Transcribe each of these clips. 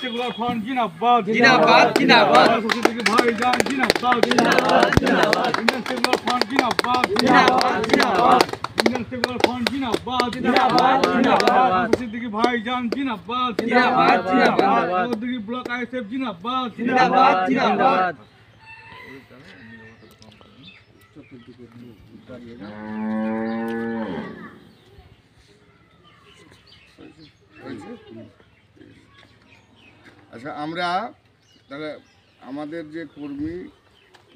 Secular front জিন্দাবাদ ভাইজান জিন্দাবাদ ইন্ডিয়ান সেকুলার ফ্রন্ট জিন্দাবাদ ইন্ডিয়ান সেকুলার ফ্রন্ট জিন্দাবাদ সিদ্দিকী ভাইজান জিন্দাবাদ চৌধুরী ব্লক আইএসএফ জিন্দাবাদ আচ্ছা, আমরা তাহলে আমাদের যে কর্মী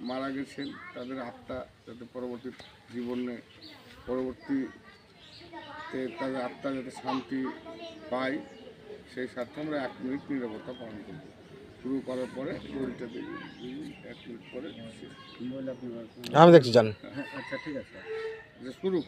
মারা গেছেন তাদের আত্মা যাতে পরবর্তী জীবনে পরবর্তীতে তাদের আত্মা যাতে শান্তি পায় সেই স্বার্থে আমরা 1 মিনিট নীরবতা পালন করব। শুরু করার পরে 1 মিনিট পরে আমি দেখছি জান। আচ্ছা, ঠিক আছে, শুরু।